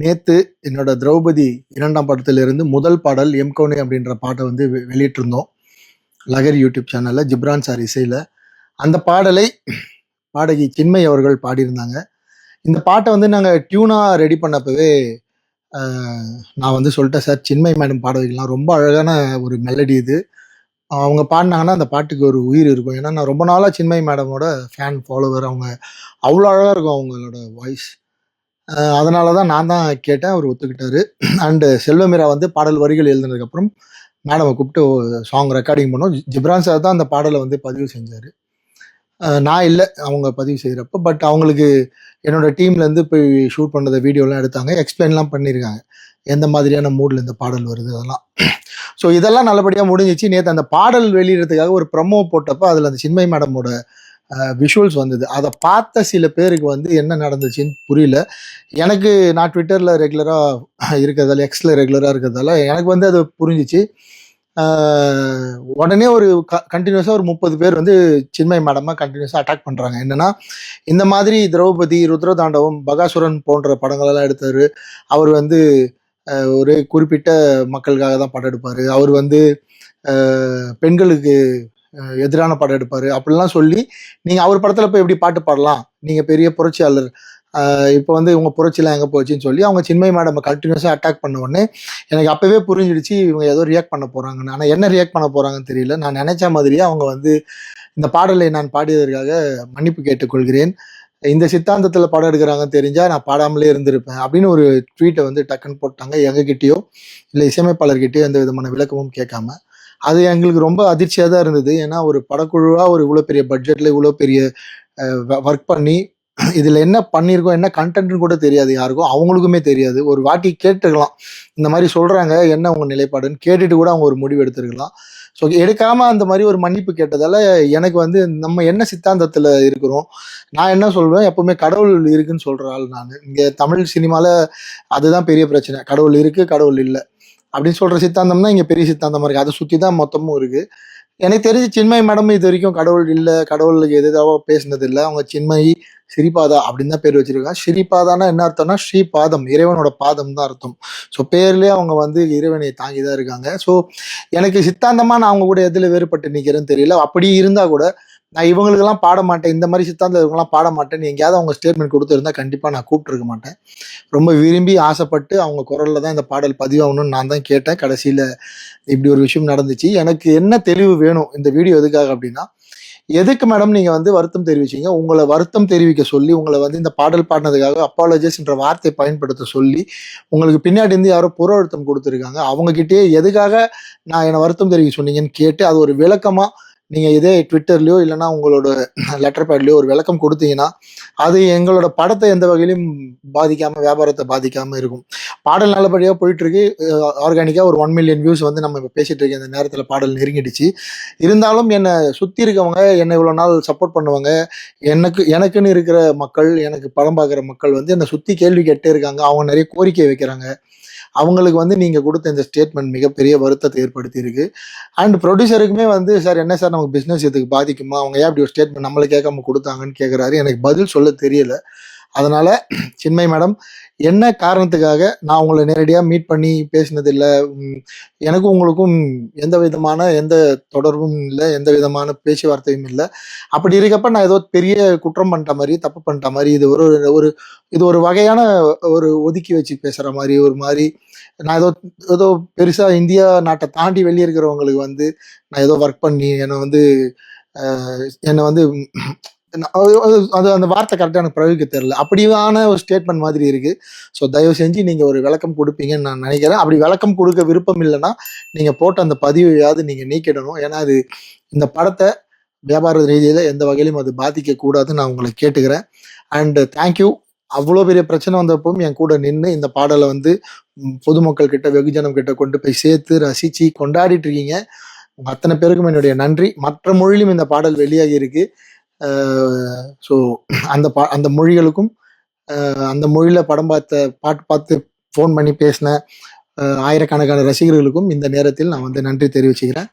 நேத்து என்னோட திரௌபதி 2ஆம் படத்திலிருந்து முதல் பாடல் எம்கோனே அப்படின்ற பாட்டை வந்து வெளியிட்டிருந்தோம். லகர் யூடியூப் சேனல்ல ஜிப்ரான் சார் இசையில. அந்த பாடலை பாடகி சின்மய் அவர்கள் பாடியிருந்தாங்க. இந்த பாட்டை வந்து நாங்க டியூனா ரெடி பண்ணப்பவே நான் வந்து சொல்லிட்டேன், சார் சின்மய் மேடம் பாட வைக்கலாம். ரொம்ப அழகான ஒரு மெலடி இது. அவங்க பாடினாங்கன்னா அந்த பாட்டுக்கு ஒரு உயிர் இருக்கும். ஏன்னா நான் ரொம்ப நாளா சின்மய் மேடமோட ஃபேன் ஃபாலோவர். அவங்க அவ்வளோ அழகா இருக்கும் அவங்களோட வாய்ஸ். அதனால தான் நான் தான் கேட்டேன். அவர் ஒத்துக்கிட்டாரு. அண்டு செல்வமீரா வந்து பாடல் வரிகள் எழுதினதுக்கப்புறம் மேடமை கூப்பிட்டு சாங் ரெக்கார்டிங் பண்ணோம். ஜிப்ரான் சார் தான் அந்த பாடலை வந்து பதிவு செஞ்சார். நான் இல்லை அவங்க பதிவு செய்கிறப்ப. பட் அவங்களுக்கு என்னோட டீம்லேருந்து போய் ஷூட் பண்ணதை வீடியோலாம் எடுத்தாங்க. எக்ஸ்பிளைன்லாம் பண்ணியிருக்காங்க எந்த மாதிரியான மூடில் இந்த பாடல் வருது அதெல்லாம். ஸோ இதெல்லாம் நல்லபடியாக முடிஞ்சிச்சு. நேற்று அந்த பாடல் வெளியிடறதுக்காக ஒரு ப்ரமோ போட்டப்போ அதில் அந்த சின்மய் மேடமோட விஷுவல்ஸ் வந்தது. அதை பார்த்த சில பேருக்கு வந்து என்ன நடந்துச்சுன்னு புரியல. எனக்கு நான் ட்விட்டரில் ரெகுலராக இருக்கிறதால, எக்ஸில் ரெகுலராக இருக்கிறதால எனக்கு வந்து அது புரிஞ்சிச்சு. உடனே ஒரு கண்டினியூஸாக ஒரு 30 பேர் வந்து சின்மய் மேடமாக கண்டினியூஸாக அட்டாக் பண்ணுறாங்க. என்னென்னா, இந்த மாதிரி திரௌபதி, ருத்ரதாண்டவம், பகாசுரன் போன்ற படங்களெல்லாம் எடுத்தார். அவர் வந்து ஒரு குறிப்பிட்ட மக்களுக்காக தான் படம் எடுப்பார். அவர் வந்து பெண்களுக்கு எதிரான படம் எடுப்பார் அப்படிலாம் சொல்லி நீங்கள் அவர் படத்தில் போய் எப்படி பாட்டு பாடலாம், நீங்கள் பெரிய புரட்சியாளர், இப்போ வந்து இவங்க புரட்சிலாம் எங்கே போச்சுன்னு சொல்லி அவங்க சின்மய் மேடம் கண்டினியூஸாக அட்டாக் பண்ண உடனே எனக்கு அப்போவே புரிஞ்சிடுச்சு இவங்க ஏதோ ரியாக்ட் பண்ண போகிறாங்கன்னு. ஆனால் என்ன ரியாக்ட் பண்ண போகிறாங்கன்னு தெரியல. நான் நினைச்ச மாதிரியே அவங்க வந்து இந்த பாடலை நான் பாடியதற்காக மன்னிப்பு கேட்டுக்கொள்கிறேன், இந்த சித்தாந்தத்தில் படம் எடுக்கிறாங்கன்னு தெரிஞ்சால் நான் பாடாமலே இருந்திருப்பேன் அப்படின்னு ஒரு ட்வீட்டை வந்து டக்குன்னு போட்டாங்க. எங்ககிட்டயோ இல்லை இசையமைப்பாளர்கிட்டயோ எந்த விதமான விளக்கமும் கேட்காம. அது எங்களுக்கு ரொம்ப அதிர்ச்சியாக தான் இருந்தது. ஏன்னா ஒரு படக்குழுவாக ஒரு இவ்வளோ பெரிய பட்ஜெட்டில் இவ்வளோ பெரிய ஒர்க் பண்ணி இதில் என்ன பண்ணியிருக்கோம், என்ன கண்டென்ட்னு கூட தெரியாது யாருக்கும், அவங்களுக்குமே தெரியாது. ஒரு வாட்டி கேட்டுக்கலாம், இந்த மாதிரி சொல்கிறாங்க என்ன உங்கள் நிலைப்பாடுன்னு கேட்டுட்டு கூட அவங்க ஒரு முடிவு எடுத்துருக்கலாம். ஸோ எடுக்காமல் அந்த மாதிரி ஒரு மன்னிப்பு கேட்டதால் எனக்கு வந்து நம்ம என்ன சித்தாந்தத்தில் இருக்கிறோம், நான் என்ன சொல்வேன், எப்போவுமே கடவுள் இருக்குன்னு சொல்கிற ஆள் நான். இங்கே தமிழ் சினிமாவில் அதுதான் பெரிய பிரச்சனை. கடவுள் இருக்குது, கடவுள் இல்லை அப்படின்னு சொல்கிற சித்தாந்தம் தான் இங்கே பெரிய சித்தாந்தமாக இருக்குது. அதை சுற்றி தான் மொத்தமும் இருக்குது. எனக்கு தெரிஞ்சு சின்மய் மேடம் இது வரைக்கும் கடவுள் இல்லை, கடவுளுக்கு எதாவது பேசினது இல்லை. அவங்க சின்மயி ஸ்ரீபாதா அப்படின்னு தான் பேர் வச்சிருக்காங்க. ஸ்ரீபாதானா என்ன அர்த்தம்னா ஸ்ரீபாதம், இறைவனோட பாதம் தான் அர்த்தம். ஸோ பேர்லேயே அவங்க வந்து இறைவனை தாங்கி தான் இருக்காங்க. ஸோ எனக்கு சித்தாந்தமாக நான் அவங்க கூட எதில் வேறுபட்டு நிற்கிறேன்னு தெரியல. அப்படி இருந்தால் கூட நான் இவங்களுக்கெல்லாம் பாட மாட்டேன், இந்த மாதிரி சித்தாந்தம் இவங்கெல்லாம் பாட மாட்டேன்னு எங்கேயாவது அவங்க ஸ்டேட்மெண்ட் கொடுத்துருந்தா கண்டிப்பாக நான் கூப்பிட்டுருக்க மாட்டேன். ரொம்ப விரும்பி ஆசைப்பட்டு அவங்க குரலில் தான் இந்த பாடல் பதிவாகணும்னு நான் தான் கேட்டேன். கடைசியில் இப்படி ஒரு விஷயம் நடந்துச்சு. எனக்கு என்ன தெளிவு வேணும் இந்த வீடியோ எதுக்காக அப்படின்னா, எதுக்கு மேடம் நீங்கள் வந்து வருத்தம் தெரிவிச்சிங்க, உங்களை வருத்தம் தெரிவிக்க சொல்லி உங்களை வந்து இந்த பாடல் பாடினதுக்காக அப்பாலஜிஸ்ன்ற வார்த்தையை பயன்படுத்த சொல்லி உங்களுக்கு பின்னாடி இருந்து யாரோ புற அழுத்தம் கொடுத்துருக்காங்க. அவங்ககிட்டயே எதுக்காக நான் என்னை வருத்தம் தெரிவிக்க சொன்னீங்கன்னு கேட்டு அது ஒரு விளக்கமாக நீங்கள் இதே ட்விட்டர்லையோ இல்லைனா உங்களோட லெட்டர் பேட்லையோ ஒரு விளக்கம் கொடுத்தீங்கன்னா அது எங்களோட படத்தை எந்த வகையிலும் பாதிக்காமல், வியாபாரத்தை பாதிக்காமல் இருக்கும். பாடல் நல்லபடியாக போயிட்டுருக்கு. ஆர்கானிக்காக ஒரு 1 மில்லியன் வியூஸ் வந்து நம்ம இப்போ பேசிகிட்டு இருக்க இந்த நேரத்தில் பாடல் நெருங்கிடுச்சு. இருந்தாலும் என்னை சுற்றி இருக்கவங்க, என்னை இவ்வளோ நாள் சப்போர்ட் பண்ணுவாங்க, எனக்குன்னு இருக்கிற மக்கள், எனக்கு படம் பார்க்குற மக்கள் வந்து என்னை சுற்றி கேள்வி கேட்டே இருக்காங்க. அவங்க நிறைய கோரிக்கை வைக்கிறாங்க. அவங்களுக்கு வந்து நீங்கள் கொடுத்த இந்த ஸ்டேட்மெண்ட் மிகப்பெரிய வருத்தத்தை ஏற்படுத்தி இருக்கு. அண்ட் ப்ரொடியூசருக்குமே வந்து சார் என்ன சார் நமக்கு பிஸ்னஸ் இதுக்கு பாதிக்குமா, அவங்க ஏன் அப்படி ஒரு ஸ்டேட்மெண்ட் நம்மளை கேட்காம கொடுத்தாங்கன்னு கேட்குறாரு. எனக்கு பதில் சொல்ல தெரியல. அதனால் சின்மய் மேடம், என்ன காரணத்துக்காக நான் உங்களை நேரடியாக மீட் பண்ணி பேசினதில்லை, எனக்கும் உங்களுக்கும் எந்த தொடர்பும் இல்லை, எந்த விதமான பேச்சுவார்த்தையும் இல்லை. அப்படி இருக்கப்ப நான் ஏதோ பெரிய குற்றம் பண்ணிட்ட மாதிரி, தப்பு பண்ணிட்ட மாதிரி, இது ஒரு வகையான ஒரு ஒதுக்கி வச்சு பேசுகிற மாதிரி, ஒரு மாதிரி நான் ஏதோ பெருசாக இந்தியா நாட்டை தாண்டி வெளியே இருக்கிறவங்களுக்கு வந்து நான் ஏதோ ஒர்க் பண்ணி என்னை வந்து அது அந்த வார்த்தை கரெக்டாக எனக்கு பிரயோகிக்க தெரியல. அப்படியான ஒரு ஸ்டேட்மெண்ட் மாதிரி இருக்கு. ஸோ தயவு செஞ்சு நீங்கள் ஒரு விளக்கம் கொடுப்பீங்கன்னு நான் நினைக்கிறேன். அப்படி விளக்கம் கொடுக்க விருப்பம் இல்லைன்னா நீங்கள் போட்ட அந்த பதிவையாவது நீங்கள் நீக்கிடணும். ஏன்னா அது இந்த படத்தை வியாபார ரீதியில் எந்த வகையிலும் அது பாதிக்கக்கூடாதுன்னு நான் உங்களை கேட்டுக்கிறேன். And thank you. அவ்வளோ பெரிய பிரச்சனை வந்தப்பவும் என் கூட நின்று இந்த பாடலை வந்து பொதுமக்கள் கிட்ட, வெகுஜனம் கிட்ட கொண்டு போய் சேர்த்து ரசித்து கொண்டாடிட்டு இருக்கீங்க. உங்கள் அத்தனை பேருக்கும் என்னுடைய நன்றி. மற்ற மொழியிலும் இந்த பாடல் வெளியாகி இருக்கு. ஸோ அந்த மொழிகளுக்கும் அந்த மொழியில் பாட்டு பார்த்து ஃபோன் பண்ணி பேசின ஆயிரக்கணக்கான ரசிகர்களுக்கும் இந்த நேரத்தில் நான் வந்து நன்றி தெரிவிச்சுக்கிறேன்.